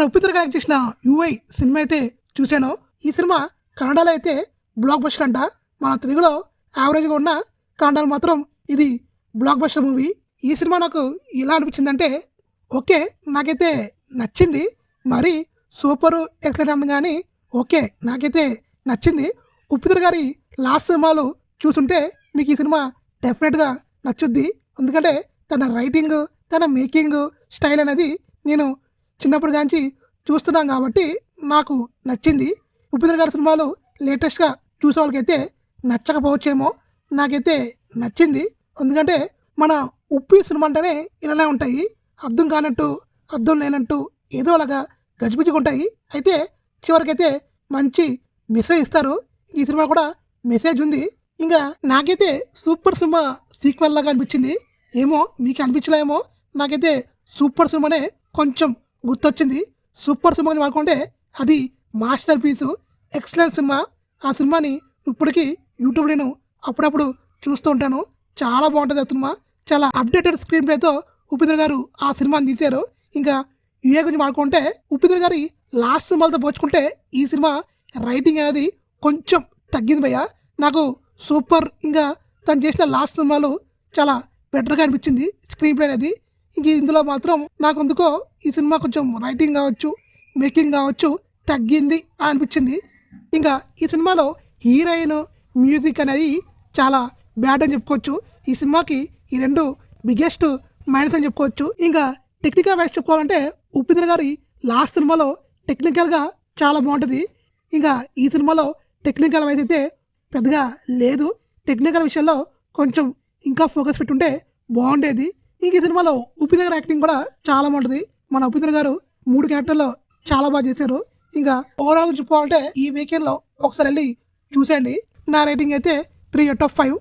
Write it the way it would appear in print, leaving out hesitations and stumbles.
ఉప్పితర connect చేసిన UI cinema అయితే చూశాను. ఈ సినిమా కన్నడలో అయితే బ్లాక్ బస్టర్ అంట. మన తెలుగులో యావరేజ్గా ఉన్న కన్నడలో మాత్రం ఇది బ్లాక్ బస్టర్ మూవీ. ఈ సినిమా నాకు ఎలా అనిపించిందంటే ఓకే, నాకైతే నచ్చింది. మరి సూపరు ఎక్సలెంట్ అన్న కానీ ఓకే, నాకైతే నచ్చింది. ఉప్పితర గారి లాస్ట్ సినిమాలు చూసుంటే మీకు ఈ సినిమా డెఫినెట్గా నచ్చుద్ది. ఎందుకంటే తన రైటింగ్, తన మేకింగ్ స్టైల్ అనేది నేను చిన్నప్పటి నుంచి చూస్తున్నాం కాబట్టి నాకు నచ్చింది. ఉప్పితర గారి సినిమాలు లేటెస్ట్గా చూసే వాళ్ళకైతే నచ్చకపోవచ్చేమో, నాకైతే నచ్చింది. ఎందుకంటే మన ఉప్పి సినిమా అంటేనే ఇలానే ఉంటాయి, అర్థం కానట్టు అర్థం లేనట్టు ఏదో అలాగా గజిబిజిగా ఉంటాయి. అయితే చివరికైతే మంచి మెసేజ్ ఇస్తారు. ఈ సినిమా కూడా మెసేజ్ ఉంది. ఇంకా నాకైతే సూపర్ సినిమా సీక్వెల్ లాగా అనిపించింది. ఏమో మీకు అనిపించలేమో, నాకైతే సూపర్ సినిమానే కొంచెం గుర్తొచ్చింది. సూపర్ సినిమా అనుకుంటే అది మాస్టర్ పీసు, ఎక్సలెంట్ సినిమా. ఆ సినిమాని ఇప్పటికీ యూట్యూబ్ నేను అప్పుడప్పుడు చూస్తూ ఉంటాను. చాలా బాగుంటుంది ఆ సినిమా. చాలా అప్డేటెడ్ స్క్రీన్ ప్లేతో ఉప్పితర గారు ఆ సినిమాని తీశారు. ఇంకా యూఏ గురించి మాట్లాడుకుంటే ఉప్పితర గారి లాస్ట్ సినిమాలతో పోల్చుకుంటే ఈ సినిమా రైటింగ్ అనేది కొంచెం తగ్గింది భయ్య. నాకు సూపర్ ఇంకా తను చేసిన లాస్ట్ సినిమాలు చాలా బెటర్గా అనిపించింది స్క్రీన్ ప్లే అనేది. ఇంక ఇందులో మాత్రం నాకు ఎందుకో ఈ సినిమా కొంచెం రైటింగ్ కావచ్చు, మేకింగ్ కావచ్చు తగ్గింది అని అనిపించింది. ఇంకా ఈ సినిమాలో హీరోయిన్, మ్యూజిక్ అనేది చాలా బ్యాడ్ అని చెప్పుకోవచ్చు. ఈ సినిమాకి ఈ రెండు బిగ్గెస్ట్ మైనస్ అని చెప్పుకోవచ్చు. ఇంకా టెక్నికల్ వైజ్ చెప్పుకోవాలంటే ఉప్పితర గారి లాస్ట్ సినిమాలో టెక్నికల్గా చాలా బాగుంటుంది. ఇంకా ఈ సినిమాలో టెక్నికల్ వైజ్ అయితే పెద్దగా లేదు. టెక్నికల్ విషయంలో కొంచెం ఇంకా ఫోకస్ పెట్టుంటే బాగుండేది. ఇంక ఈ సినిమాలో ఉప్పితర గారి యాక్టింగ్ కూడా చాలా బాగుంటుంది. మన ఉప్పితర గారు 3 క్యారెక్టర్లో చాలా బాగా చేశారు. ఇంకా ఓవరాల్ చెప్పుకోవాలంటే ఈ వీకెండ్లో ఒకసారి వెళ్ళి చూసేయండి. నా రేటింగ్ అయితే 3/5.